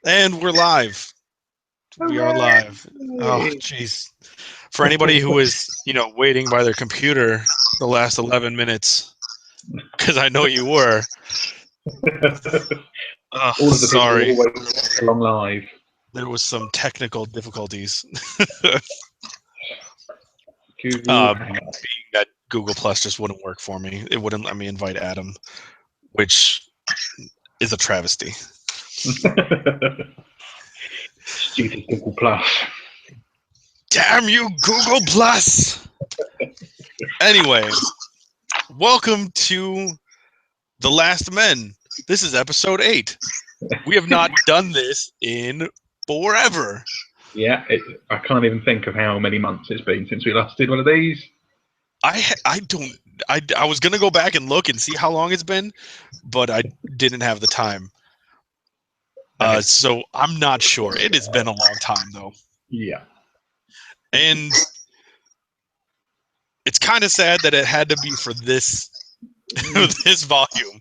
And we're live. We are live. Oh, jeez. For anybody who is, waiting by their computer the last 11 minutes, because I know you were. All of the Sorry. people always along live. There was some technical difficulties. Google Being that Google Plus just wouldn't work for me. It wouldn't let me invite Adam, which is a travesty. Stupid Google Plus. Damn you, Google Plus! Anyway, welcome to The Last Men. This is episode 8. We have not done this in forever. Yeah, I can't even think of how many months it's been since we last did one of these. I was gonna go back and look and see how long it's been, but I didn't have the time. So I'm not sure. It has been a long time though. Yeah. And it's kind of sad that it had to be for this this volume.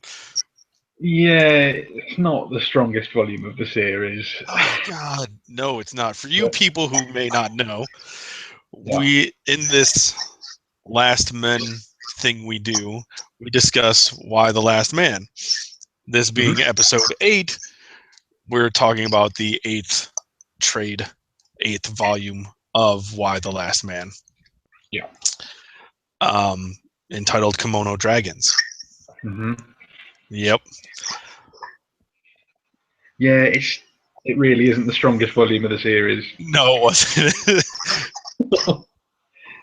Yeah, it's not the strongest volume of the series. Oh God, no, it's not. For you people who may not know, Yeah. we in this Last Men thing we do, we discuss Why the Last Man. This being episode 8, we're talking about the 8th volume of Why the Last Man. Yeah. Entitled Kimono Dragons. Mm-hmm. Yep. Yeah, it really isn't the strongest volume of the series. No, it wasn't.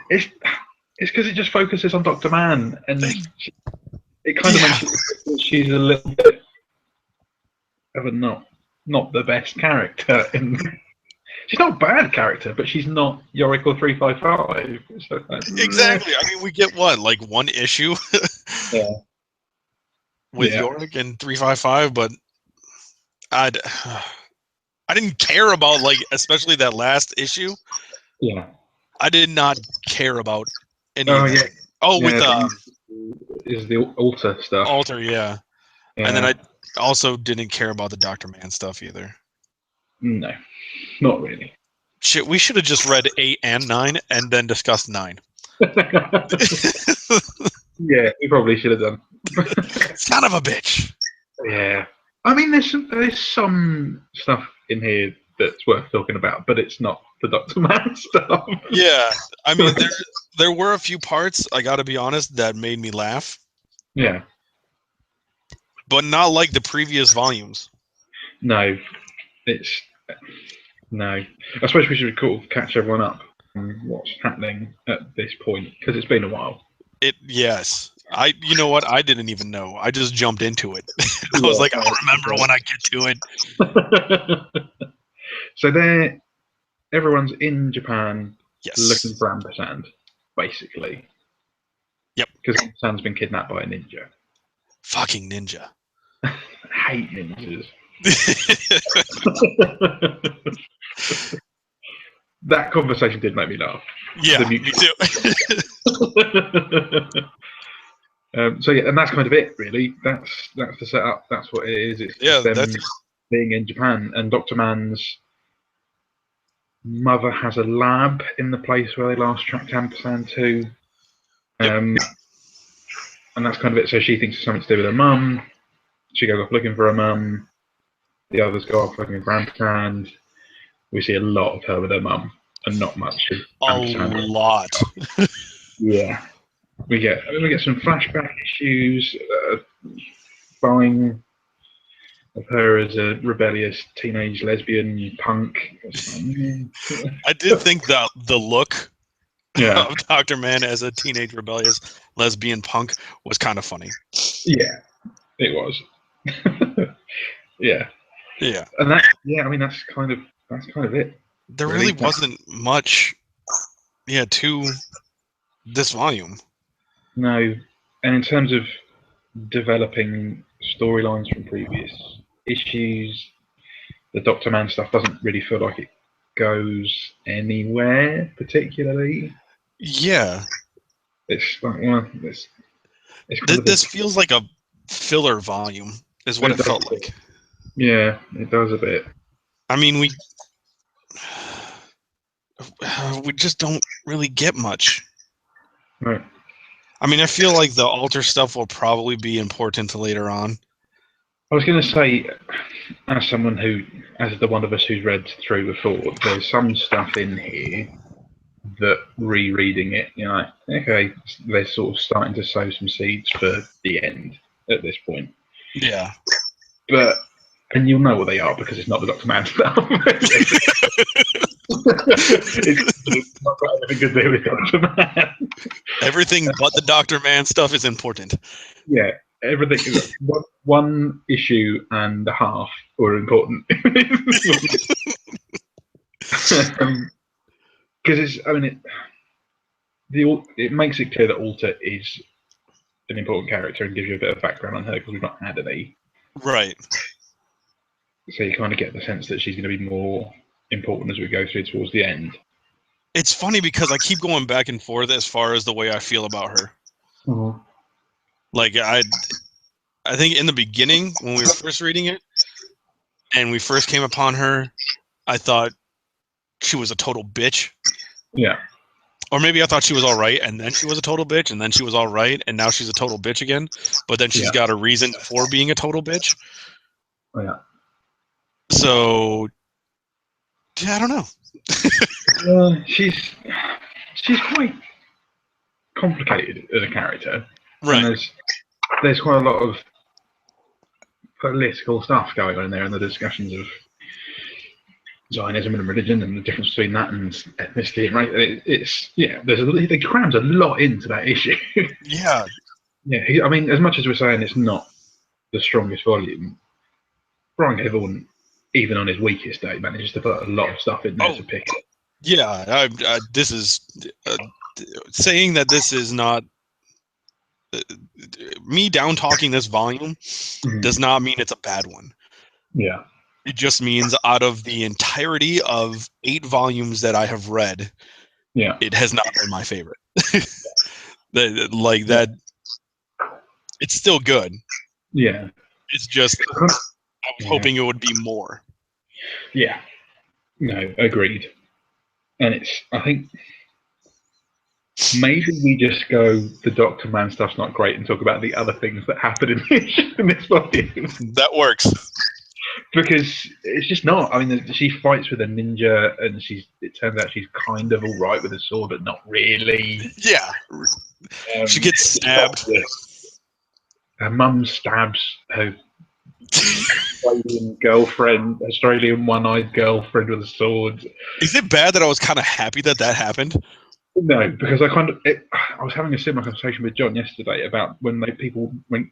It's because it just focuses on Dr. Man, and it kind of makes it she's a little bit of a not the best character. She's not a bad character, but she's not Yorick 355. So exactly. I mean, we get what, like one issue with Yorick and 355, but I didn't care about, like, especially that last issue. Yeah. I did not care about any of that. Yeah. Oh, with is the altar stuff. Altar, yeah. And then I also didn't care about the Dr. Man stuff either. No, not really. Shit, we should have just read 8 and 9 and then discussed 9. Yeah, we probably should have done. Son of a bitch. Yeah. I mean, there's some stuff in here that's worth talking about, but it's not the Dr. Man stuff. Yeah. I mean, there were a few parts, I gotta be honest, that made me laugh. Yeah. But not like the previous volumes. No. No. I suppose we should catch everyone up on what's happening at this point, because it's been a while. Yes. You know what? I didn't even know. I just jumped into it. I was like, I'll remember when I get to it. So everyone's in Japan looking for Ampersand, basically. Yep. Because Ampersand's been kidnapped by a ninja. Fucking ninja. I hate ninjas. That conversation did make me laugh. Yeah, me too. So yeah, and that's kind of it, really. That's the setup. That's what it is. It's them being in Japan, and Dr. Man's mother has a lab in the place where they last tracked Ampersand to. And that's kind of it. So she thinks it's something to do with her mum. She goes off looking for her mum. The others go off looking for Ampersand. We see a lot of her with her mum, and not much of Ampersand. A lot. Yeah. We get some flashback issues, buying of her as a rebellious teenage lesbian punk. I did think that the look of Dr. Man as a teenage rebellious lesbian punk was kind of funny. Yeah, it was. Yeah. And I mean that's kind of it. There really wasn't much to this volume. No. And in terms of developing storylines from previous issues, the Dr. Man stuff doesn't really feel like it goes anywhere particularly. Yeah. It's like, well, it's this feels like a filler volume. is what it does felt a bit. like. Yeah, it does a bit. I mean, we just don't really get much. Right. I mean, I feel like the altar stuff will probably be important later on. I was going to say, as someone who, as the one of us who's read through before, there's some stuff in here that rereading it, you know, okay, they're sort of starting to sow some seeds for the end at this point. Yeah. And you'll know what they are because it's not the Dr. Man stuff. It's not got anything to do with Dr. Man. Everything but the Dr. Man stuff is important. Yeah, everything. One issue and a half were important. Because it makes it clear that Alta is an important character and gives you a bit of background on her because we've not had any. Right. So you kind of get the sense that she's going to be more important as we go through towards the end. It's funny because I keep going back and forth as far as the way I feel about her. Mm-hmm. Like I think in the beginning when we were first reading it and we first came upon her, I thought she was a total bitch. Yeah. Or maybe I thought she was all right, and then she was a total bitch, and then she was all right, and now she's a total bitch again. But then she's got a reason for being a total bitch. Oh, yeah. So, yeah, I don't know. She's quite complicated as a character, Right. and there's quite a lot of political stuff going on in there, and the discussions of Zionism and religion, and the difference between that and ethnicity and race. They crammed a lot into that issue. Yeah. Yeah, I mean, as much as we're saying it's not the strongest volume, Brian Cable, even on his weakest day, manages to put a lot of stuff in there to pick it. Yeah, this is saying that this is not me down talking this volume does not mean it's a bad one. Yeah. It just means out of the entirety of 8 volumes that I have read, it has not been my favorite. That, it's still good. Yeah. It's just I was hoping it would be more. Yeah. No, agreed. And I think maybe we just go, the Dr. Man stuff's not great, and talk about the other things that happen in this volume. That works. Because it's just not. I mean, she fights with a ninja, and it turns out she's kind of all right with a sword, but not really. Yeah. She gets stabbed. Her mum stabs her Australian one-eyed girlfriend with a sword. Is it bad that I was kind of happy that happened? No, because I was having a similar conversation with John yesterday about when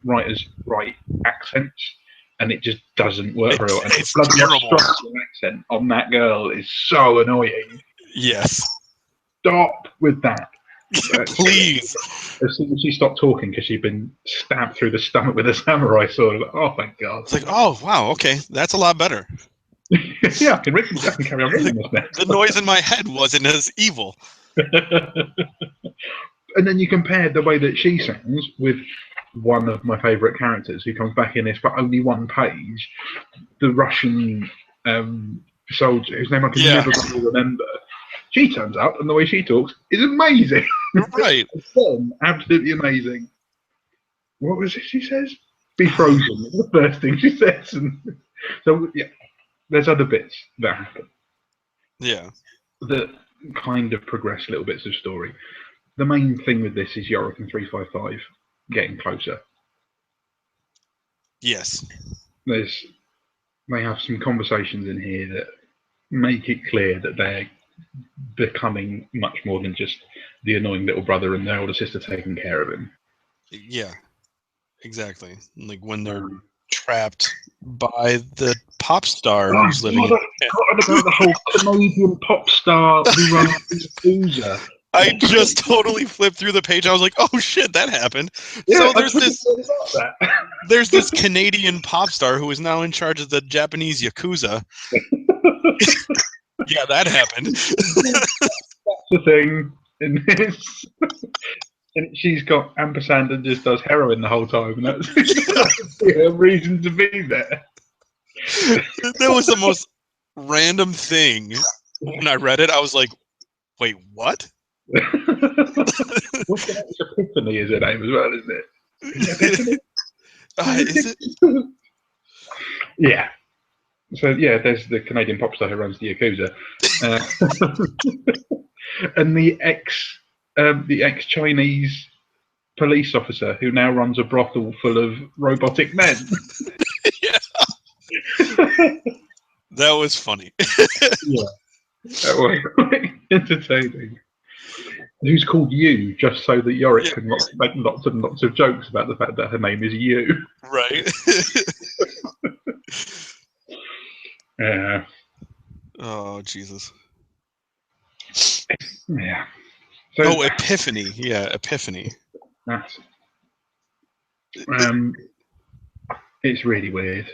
writers write accents, and it just doesn't work very well. And it's terrible. The accent on that girl is so annoying. Yes. Stop with that. Please. As soon as she stopped talking because she'd been stabbed through the stomach with a samurai sword, like, oh my god! It's like, oh wow, okay, that's a lot better. Yeah, I can carry on reading this now. The noise in my head wasn't as evil. And then you compare the way that she sounds with one of my favourite characters who comes back in this for only one page, the Russian soldier whose name I can never remember. She turns up, and the way she talks is amazing. Right. Absolutely amazing. What was it she says? Be frozen. The first thing she says. And so, yeah, there's other bits that happen. Yeah. That kind of progress little bits of story. The main thing with this is Yorick and 355 getting closer. Yes. They have some conversations in here that make it clear that they're becoming much more than just the annoying little brother and their older sister taking care of him. Yeah, exactly. Like when they're trapped by the pop star who's living in. About the whole Canadian pop star who runs Yakuza. I just totally flipped through the page. I was like, "Oh shit, that happened!" Yeah, so there's this Canadian pop star who is now in charge of the Japanese Yakuza. Yeah, that happened. That's the thing in this. And she's got ampersand and just does heroin the whole time, and that's a reason to be there. That was the most random thing. When I read it, I was like, "Wait, what?" What's the name? Epiphany is her name as well, isn't it? Is it Epiphany? Is it? Yeah. So yeah, there's the Canadian pop star who runs the Yakuza, and the ex-Chinese police officer who now runs a brothel full of robotic men. Yeah, that was funny. Yeah, that was quite entertaining. Who's called you just so that Yorick can make lots and lots of jokes about the fact that her name is you. Right. Yeah. Oh, Jesus. Yeah. So Epiphany. Yeah, Epiphany. that's it's really weird.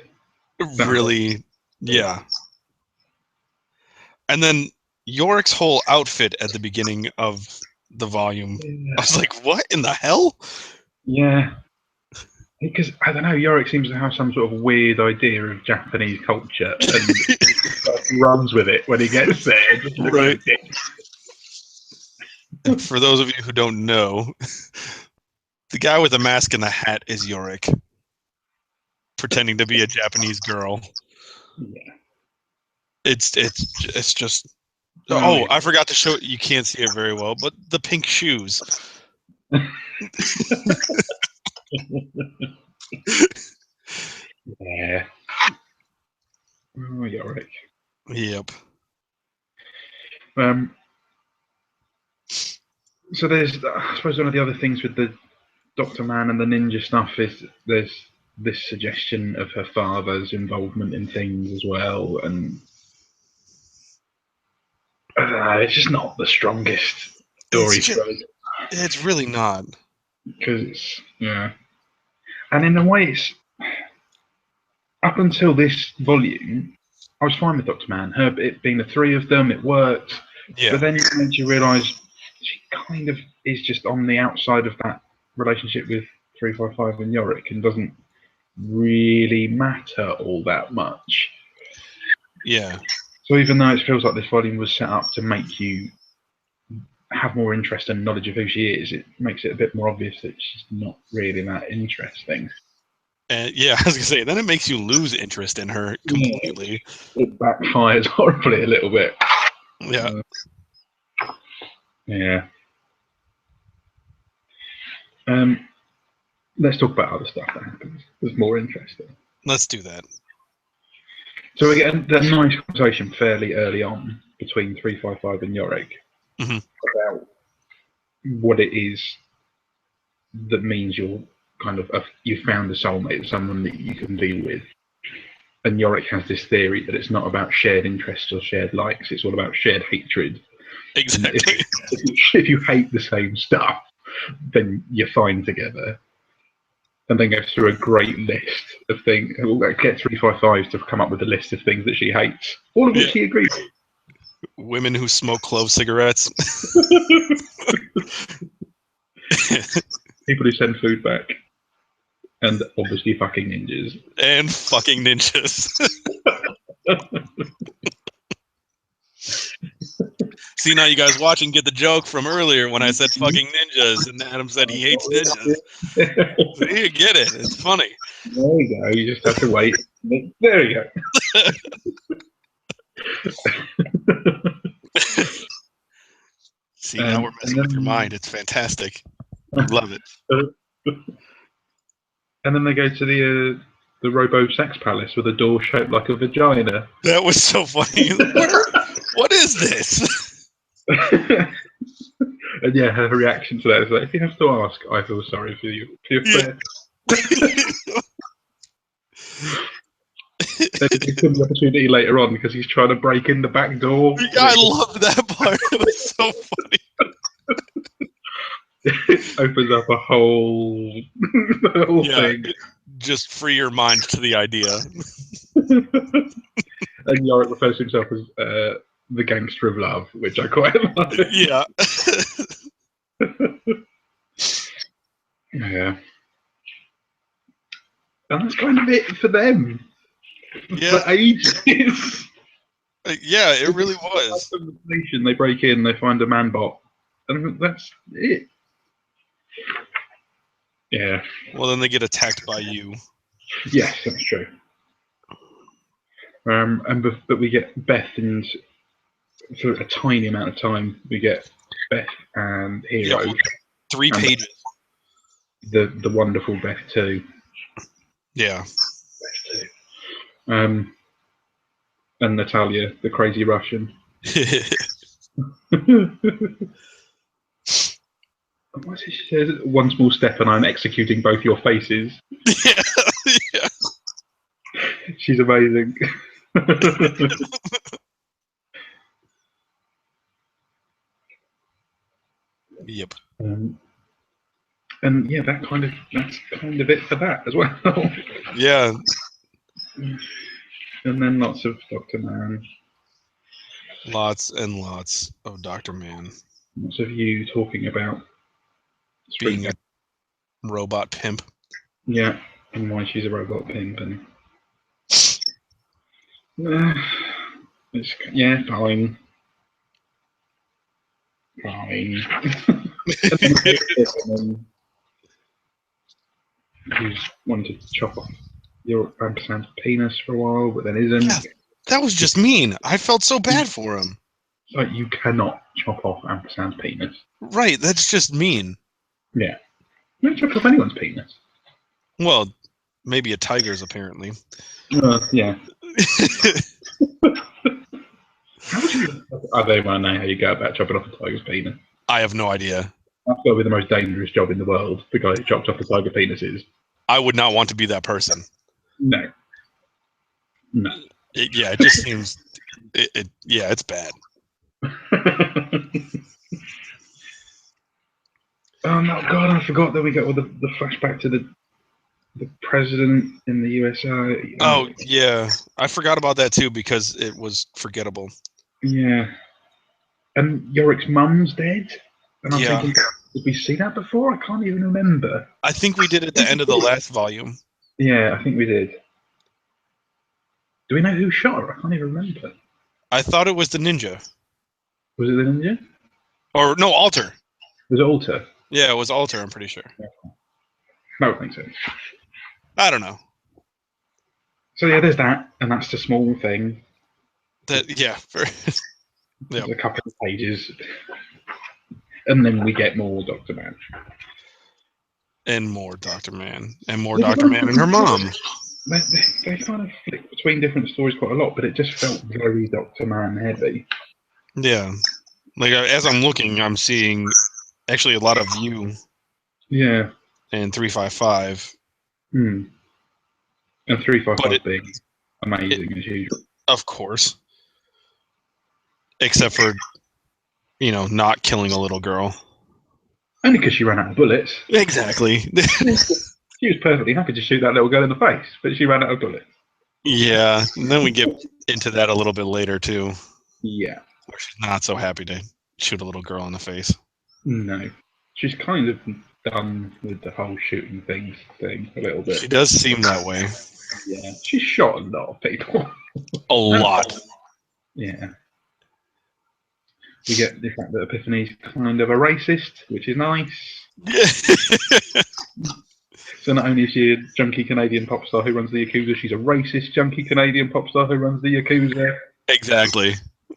Really, yeah. And then Yorick's whole outfit at the beginning of the volume, I was like, what in the hell? Yeah. Because, I don't know, Yorick seems to have some sort of weird idea of Japanese culture and runs with it when he gets there. Just Right. For those of you who don't know, the guy with the mask and the hat is Yorick, pretending to be a Japanese girl. Yeah. It's just. Oh, Oh, I forgot to show. You can't see it very well, but the pink shoes. Yeah. Oh, Yorick. Yep. So there's, I suppose, one of the other things with the Doctor Man and the ninja stuff is there's this suggestion of her father's involvement in things as well, and I don't know, it's just not the strongest story trope. It's really not. Because it's, yeah. And in a way, it's up until this volume, I was fine with Doctor Man. It being the three of them, it worked. Yeah. But then you realise she kind of is just on the outside of that relationship with 355 and Yorick and doesn't really matter all that much. Yeah. So even though it feels like this volume was set up to make you have more interest and knowledge of who she is, it makes it a bit more obvious that she's not really that interesting. And yeah, I was gonna say, then it makes you lose interest in her completely. Yeah, it backfires horribly a little bit. Yeah. Yeah. Let's talk about other stuff then, because it's more interesting. Let's do that. So we get a nice conversation fairly early on between 355 and Yorick about what it is that means you're kind of you found a soulmate, someone that you can be with. And Yorick has this theory that it's not about shared interests or shared likes; it's all about shared hatred. Exactly. If you hate the same stuff, then you're fine together. And then goes through a great list of things. We'll get 355 to come up with a list of things that she hates, all of which he agrees with. Women who smoke clove cigarettes. People who send food back. And obviously fucking ninjas. And fucking ninjas. See, now you guys watching get the joke from earlier when I said fucking ninjas, and Adam said he hates ninjas. So you get it. It's funny. There you go. You just have to wait. There you go. See, now we're messing with your mind. It's fantastic. I love it. And then they go to the Robo Sex Palace with a door shaped like a vagina. That was so funny. What is this? And yeah, her reaction to that is like, if you have to ask, I feel sorry for you. For your friend. Then he gives him the opportunity later on because he's trying to break in the back door. Yeah, I loved that part. It was so funny. It opens up a whole thing. Just free your mind to the idea. And Yorick refers to himself as the gangster of love, which I quite like. Yeah. Yeah. And that's kind of it for them. Yeah. For ages. Yeah, it really was. They break in, they find a man bot, and that's it. Yeah. Well, then they get attacked by you. Yes, that's true. But we get Beth, and for a tiny amount of time, we get Beth and Hero. Yeah, well, 3 pages. The wonderful Beth too. Yeah. Beth too. And Natalia, the crazy Russian. What's it she says? One small step and I'm executing both your faces. Yeah. Yeah. She's amazing. Yep. And yeah, that's kind of it for that as well. Yeah. And then lots of Dr. Man. Lots and lots of Dr. Man Lots of you talking about being a robot pimp. Yeah, and why she's a robot pimp, and it's fine. And he's wanted to chop off your ampersand's penis for a while, but then isn't. Yeah, that was just mean. I felt so bad for him. Like, you cannot chop off ampersand's penis. Right, that's just mean. Yeah. You don't chop off anyone's penis. Well, maybe a tiger's, apparently. Yeah. How would you... I don't know how you go about chopping off a tiger's penis. I have no idea. That's got to be the most dangerous job in the world, the guy who chopped off the tiger penises. I would not want to be that person. No. It just seems... yeah, it's bad. Oh my god, I forgot that we got the flashback to the president in the USA. Oh, yeah. I forgot about that, too, because it was forgettable. Yeah. And Yorick's mum's dead? And I'm Yeah. thinking, did we see that before? I can't even remember. I think we did at the end of the last volume. Yeah, I think we did. Do we know who shot her? I can't even remember. I thought it was the ninja. Was it the ninja? Or, no, Alter. Was it Alter? Yeah, it was Alter, I'm pretty sure. That would make sense. I don't know. So yeah, there's that, and that's the small thing. Yeah. There's a couple of pages. And then we get more Dr. Man. And more Dr. Man. And more Dr. Man and her mom. They kind of flick between different stories quite a lot, but it just felt very Dr. Man heavy. Yeah. Like, as I'm looking, I'm seeing actually a lot of you. Yeah. And 355. And 355 being amazing as usual. Of course. Except for, not killing a little girl. Only because she ran out of bullets. Exactly. She was perfectly happy to shoot that little girl in the face, but she ran out of bullets. Yeah. And then we get into that a little bit later, too. Yeah. Where she's not so happy to shoot a little girl in the face. No. She's kind of done with the whole shooting thing a little bit. She does seem that way. Yeah. She's shot a lot of people. A lot. Yeah. We get the fact that Epiphany's kind of a racist, which is nice. So not only is she a junky Canadian pop star who runs the Yakuza, she's a racist junky Canadian pop star who runs the Yakuza. Exactly.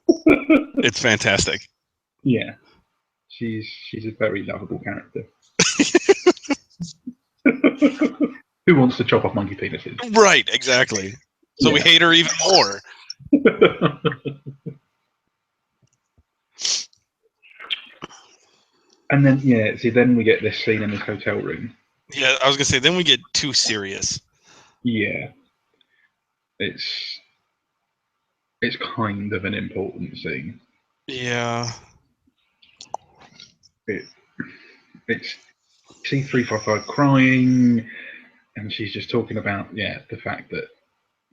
It's fantastic. Yeah. She's a very lovable character. Who wants to chop off monkey penises? Right, exactly. So we hate her even more. And then, then we get this scene in this hotel room. Yeah, I was going to say, then we get too serious. Yeah. It's kind of an important scene. Yeah. It's C355 crying, and she's just talking about, the fact that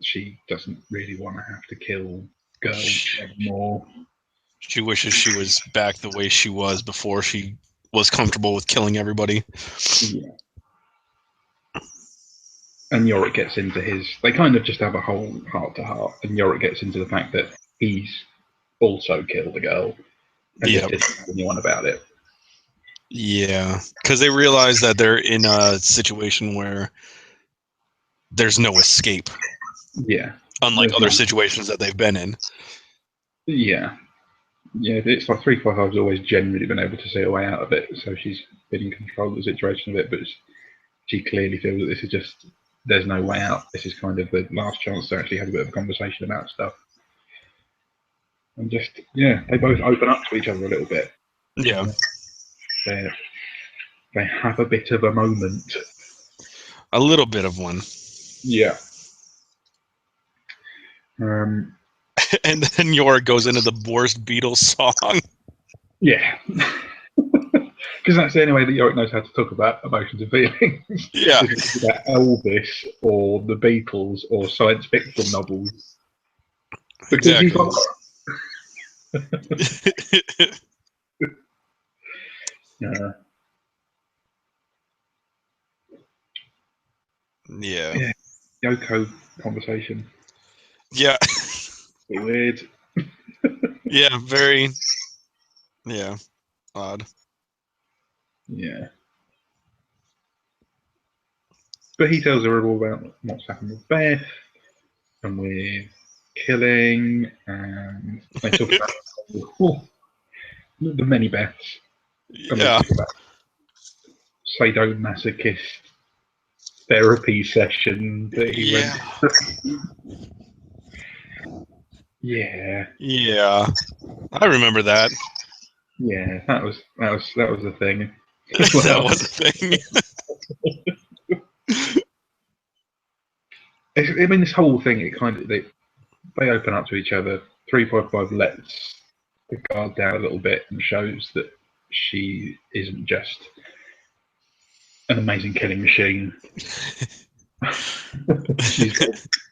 she doesn't really want to have to kill girls anymore. She wishes she was back the way she was before she was comfortable with killing everybody. Yeah. And Yorick gets into his. They kind of just have a whole heart to heart, and Yorick gets into the fact that he's also killed a girl and Yep. just isn't telling anyone about it. Yeah, because they realize that they're in a situation where there's no escape, Yeah. unlike There's other no- situations that they've been in. yeah. Yeah, it's like 355's always generally been able to see a way out of it, so she's been in control of the situation of it, but she clearly feels that this is just, there's no way out. This is kind of the last chance to actually have a bit of a conversation about stuff. And just, yeah, they both open up to each other a little bit. Yeah, They they have a bit of a moment. a little bit of one. Yeah. Um, And then Yorick goes into the worst Beatles song. yeah. Because that's the only way that Yorick knows how to talk about emotions and feelings. Yeah. If it's about Elvis or the Beatles or science fiction novels. Because he's Exactly. like, Yeah. yeah, Yoko conversation. Yeah. Be weird. Yeah, very. Yeah, odd. Yeah. But he tells her all about what's happened with Beth and with killing, and they talk about the many Beths, and they Yeah. talk about sadomasochist therapy session that he went. Yeah. Yeah, Yeah. I remember that. yeah, that was the thing as That well. was a thing. I mean, this whole thing, it kind of they open up to each other. 355 lets the guard down a little bit and shows that she isn't just an amazing killing machine. She's got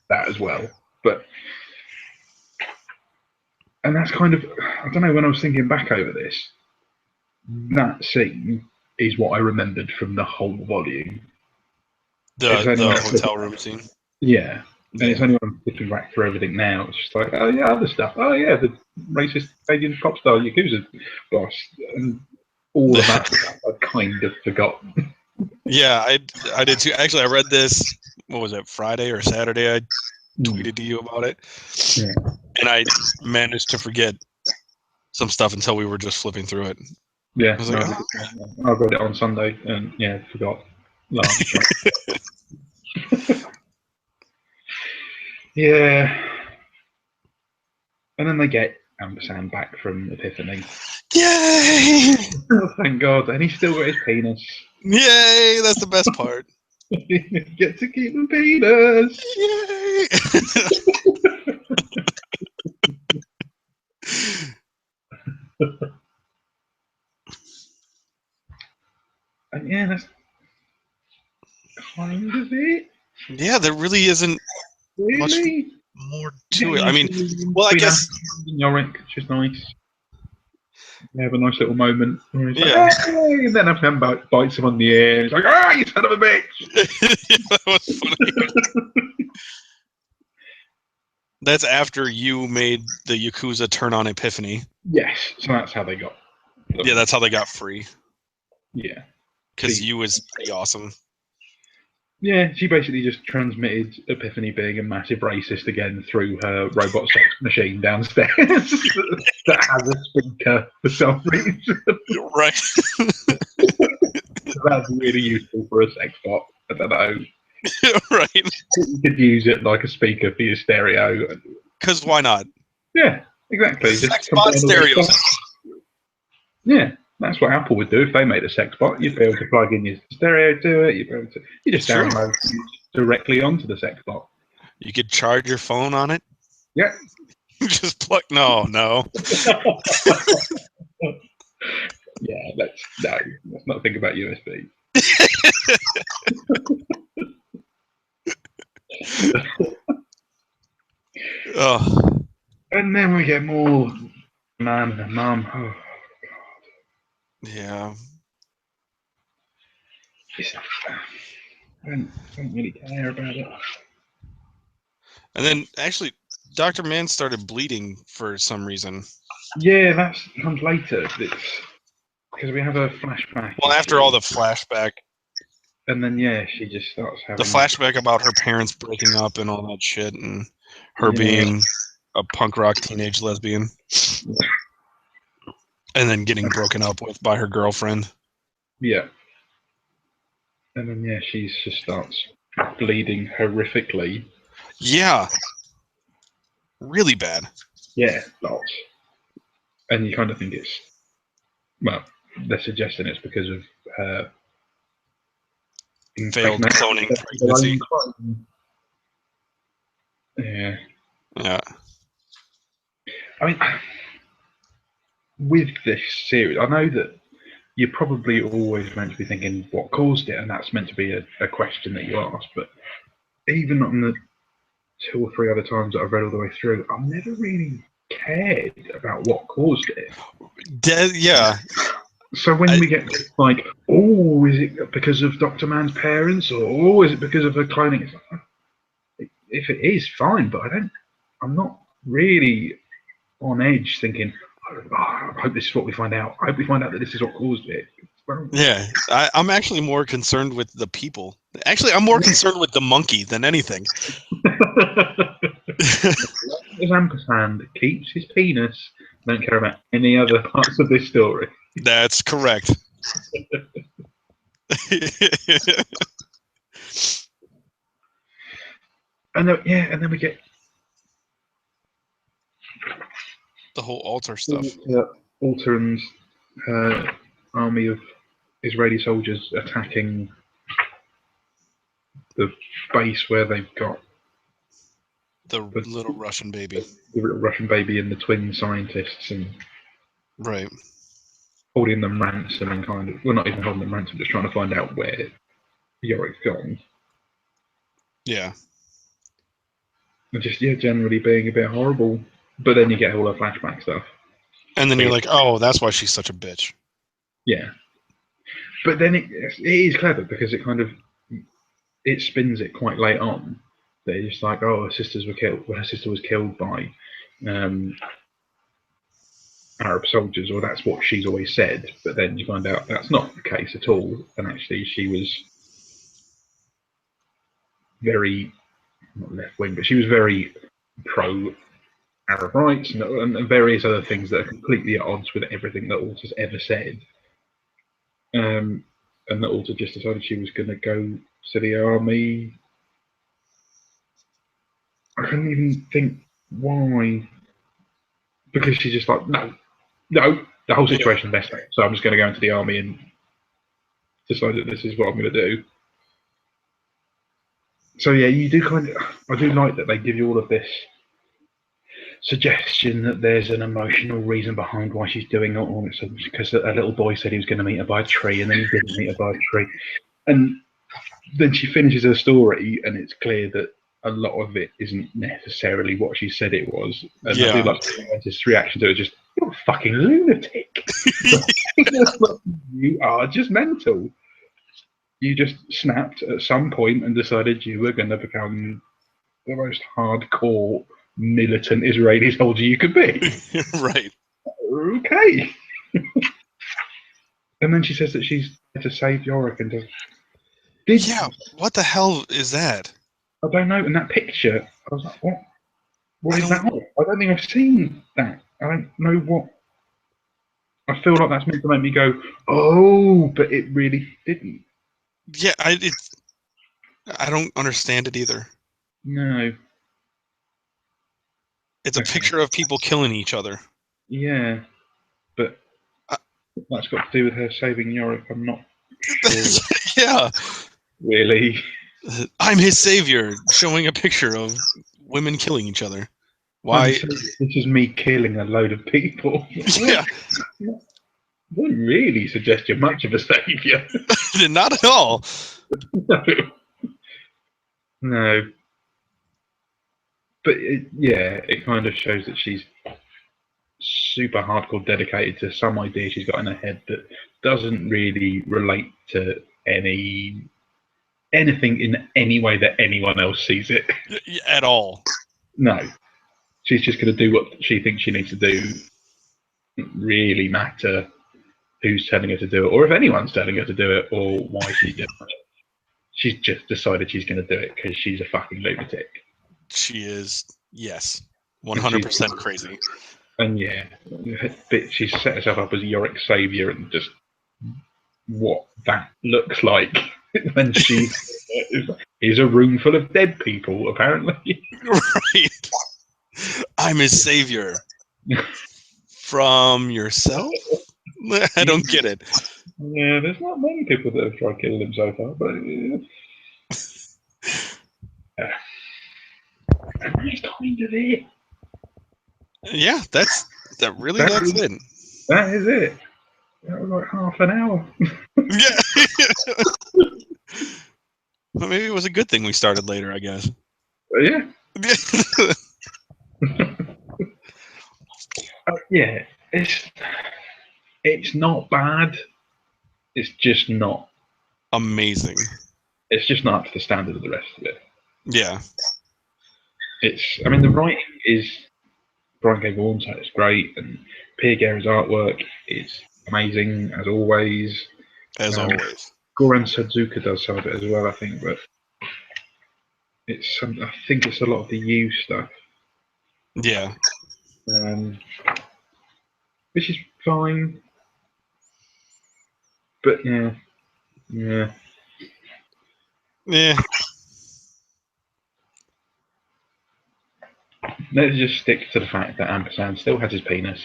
that as well. But and that's kind of, I don't know, when I was thinking back over this, that scene is what I remembered from the whole volume. It's only The when hotel room scene. yeah, and it's Yeah. only when I'm looking back through everything now, it's just like, oh yeah, other stuff. Oh yeah, the racist Canadian cop star Yakuza boss, and all of that stuff I'd kind of forgotten. Yeah, I did too. Actually, I read this. What was it? Friday or Saturday? I Hmm. tweeted to you about it, Yeah, and I managed to forget some stuff until we were just flipping through it. I yeah, was no, like, I did oh, the same. I read it on Sunday and yeah, forgot last night. Yeah, and then they get Ampersand back from Epiphany. yay! Oh, thank God, and he's still got his penis. Yay! That's the best part. Get to keep the penis. Yay! And yeah, that's kind of it. Yeah, there really isn't much Really? more You get to a it. I nice mean, little union well, I between guess, Ampersand and Yorick, which is nice. They have a nice little moment where he's like, yeah. hey! And then Ampersand bites him on the ear. He's like, ah, you son of a bitch! Yeah, that was funny. That's after you made the Yakuza turn on Epiphany. Yes, so that's how they got them. Yeah, that's how they got free. Yeah. Because you was pretty awesome. Yeah, she basically just transmitted Epiphany being a massive racist again through her robot sex machine downstairs that has a speaker for some reason. Right. That's really useful for a sex bot. I don't know. Right. You could use it like a speaker for your stereo. Because why not? Yeah, exactly. Just Sex bot combine all stereo those. sound. Yeah, that's what Apple would do if they made a sex bot. You'd be able to plug in your stereo to it. You'd be able to. You just It's true. download directly onto the sex bot. You could charge your phone on it. Yeah. Just plug. No. Yeah, let's not think about USB. Oh, And then we get more man and mum. Oh, yeah. it's, don't really care about it. And then actually, Dr. Mann started bleeding for some reason. Yeah, that comes later. It's because we have a flashback. Well, after all the flashback, and then she just starts having the flashback about her parents breaking up and all that shit, and her being a punk rock teenage lesbian, and then getting broken up with by her girlfriend. Yeah. And then she just starts bleeding horrifically. Yeah. Really bad. Yeah, lots. And you kind of think it's, well, they're suggesting it's because of her failed cloning pregnancy. Yeah. Yeah. I mean, with this series, I know that you're probably always meant to be thinking what caused it, and that's meant to be a question that you ask. But even on the 2 or 3 other times that I've read all the way through, I've never really cared about what caused it. Yeah. So when we get like, oh, is it because of Dr. Mann's parents, or oh, is it because of her cloning? It's like, if it is, fine, but I'm not really on edge thinking, oh, I hope this is what we find out. I hope we find out that this is what caused it. Well, yeah, I'm actually more concerned with the people. Actually, I'm more concerned with the monkey than anything. His ampersand keeps his penis. Don't care about any other parts of this story. That's correct. And then we get the whole altar stuff. Alter and army of Israeli soldiers attacking the base where they've got the little Russian baby. The little Russian baby and the twin scientists, and right, holding them ransom and kind of, well, not even holding them ransom, just trying to find out where Yorik's gone. Yeah. And just, generally being a bit horrible. But then you get all the flashback stuff. And then you're like, oh, that's why she's such a bitch. Yeah. But then it is clever because it kind of, it spins it quite late on. They're just like, oh, her sister was killed by Arab soldiers, or that's what she's always said. But then you find out that's not the case at all. And actually she was very, not left wing, but she was very pro Arab rights and various other things that are completely at odds with everything that Alta's ever said. And that Alta just decided she was going to go to the army. I couldn't even think why. Because she's just like, no, the whole situation is messed up. So I'm just going to go into the army and decide that this is what I'm going to do. So you do I do like that they give you all of this suggestion that there's an emotional reason behind why she's doing it, because a little boy said he was going to meet her by a tree, and then he didn't meet her by a tree, and then she finishes her story, and it's clear that a lot of it isn't necessarily what she said it was. And I do like his reaction to it, just, you're a fucking lunatic. You are just mental. You just snapped at some point and decided you were going to become the most hardcore militant Israeli soldier you could be. Right. Okay. And then she says that she's there to save Yorick and yeah, what the hell is that? I don't know. In that picture, I was like, what? What is that? I don't think I've seen that. I don't know what. I feel like that's meant to make me go, oh, but it really didn't. Yeah, I don't understand it either. No. It's a picture of people killing each other. Yeah, but that's got to do with her saving Yorick. I'm not sure. Yeah. Really? I'm his savior, showing a picture of women killing each other. Why? This is me killing a load of people. Yeah. Wouldn't really suggest you're much of a savior. Not at all. No. But it kind of shows that she's super hardcore dedicated to some idea she's got in her head that doesn't really relate to any anything in any way that anyone else sees it. At all. No. She's just going to do what she thinks she needs to do. Doesn't really matter who's telling her to do it, or if anyone's telling her to do it, or why she's doing it. She's just decided she's going to do it because she's a fucking lunatic. She is, yes, 100% crazy. And yeah, she's set herself up as Yorick's saviour, and just what that looks like when she is a room full of dead people, apparently. Right. I'm his savior. From yourself? I don't get it. Yeah, there's not many people that have tried killing him so far, but and that's kind of it. Yeah, that's it. That is it. That was like half an hour. Yeah. Well, maybe it was a good thing we started later, I guess. Yeah. Yeah, it's not bad. It's just not amazing. It's just not up to the standard of the rest of it. Yeah. I mean, the writing is Brian K. Vaughan's it's great, and Pierre Guerra's artwork is amazing as always. As always. Goran Sudzuka does some of it as well, I think, but I think it's a lot of the U stuff. Yeah. Which is fine. But yeah. Let's just stick to the fact that Ampersand still has his penis.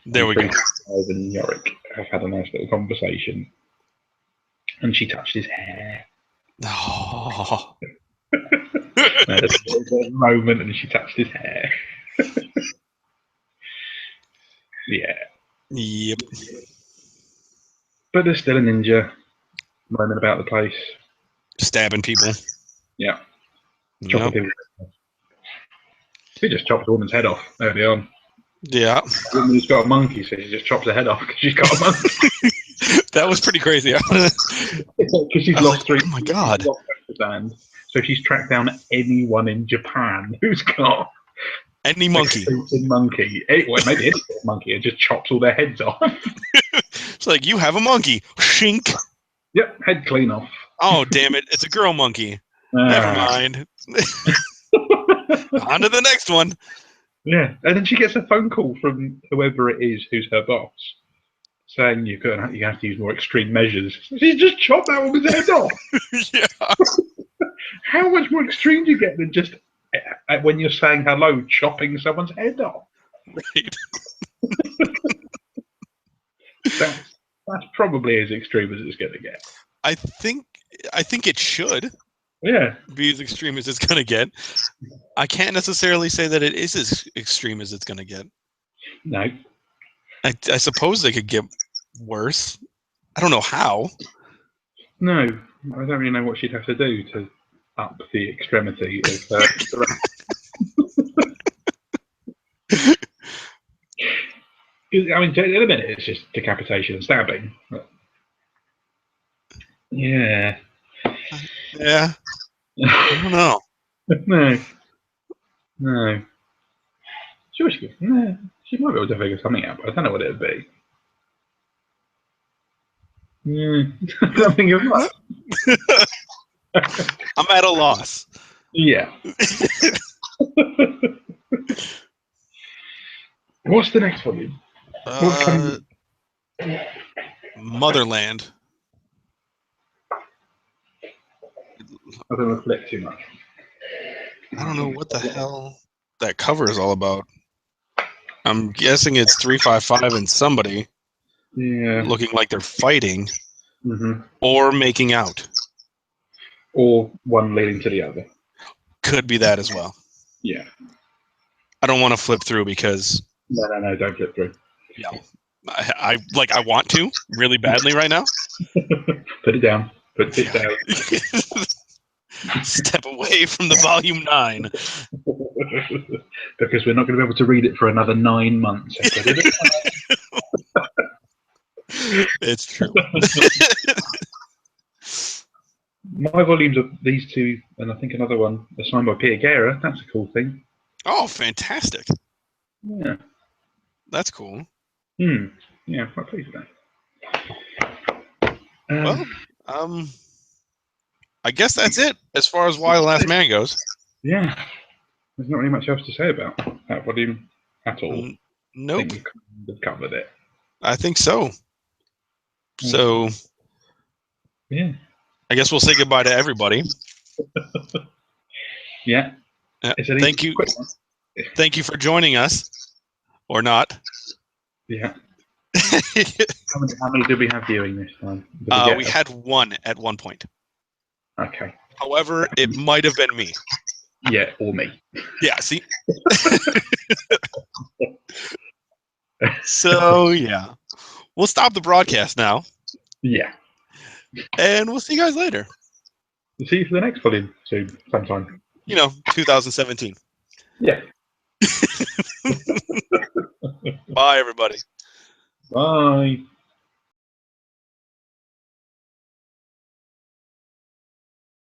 There we go. And Yorick have had a nice little conversation. And she touched his hair. Oh. There's a moment and she touched his hair. Yeah. Yep. But there's still a ninja roaming about the place. Stabbing people. Yeah. Chopping people. He just chopped a woman's head off early on. Yeah. A woman who's got a monkey, so she just chops her head off because she's got a monkey. That was pretty crazy. Because she's lost three. Oh my god. So she's tracked down anyone in Japan who's got any monkey. Maybe any monkey, and just chops all their heads off. It's like, you have a monkey. Shink. Yep, head clean off. Oh, damn it. It's a girl monkey. Never mind. On to the next one. Yeah, and then she gets a phone call from whoever it is who's her boss, saying you have to use more extreme measures. She's just chopped that woman's head off. Yeah. How much more extreme do you get than just when you're saying hello, chopping someone's head off? Right. That's probably as extreme as it's going to get. I think it should. Yeah. Be as extreme as it's going to get. I can't necessarily say that it is as extreme as it's going to get. No. I suppose they could get worse. I don't know how. No, I don't really know what she'd have to do to up the extremity of her. I mean, in a minute, it's just decapitation and stabbing. But yeah. Yeah. I don't know. No. Sure, she might be able to figure something out, but I don't know what it would be. I don't think of much. I'm at a loss. Yeah. What's the next one? Motherland. I don't reflect too much. I don't know what the hell that cover is all about. I'm guessing it's 355 and somebody looking like they're fighting or making out. Or one leading to the other. Could be that as well. Yeah. I don't want to flip through because... No, don't flip through. Yeah. I want to really badly right now. Put it down. Put it down. Step away from the volume 9. Because we're not going to be able to read it for another 9 months. It's true. my volumes of these two, and I think another one, are signed by Peter Guerra. That's a cool thing. Oh, fantastic! Yeah. That's cool. Yeah, quite pleased with that. Well, I guess that's it as far as Why the Last Man goes. Yeah. There's not really much else to say about that volume at all. Nope. I think we've kind of covered it. I think so. So, yeah. I guess we'll say goodbye to everybody. Yeah. Thank you. Thank you for joining us, or not. Yeah. How many did we have viewing this time? We had one at one point. Okay. However, it might have been me. Yeah, or me. Yeah, see? So, yeah. We'll stop the broadcast now. Yeah. And we'll see you guys later. We'll see you for the next volume soon, sometime. 2017. Yeah. Bye, everybody. Bye.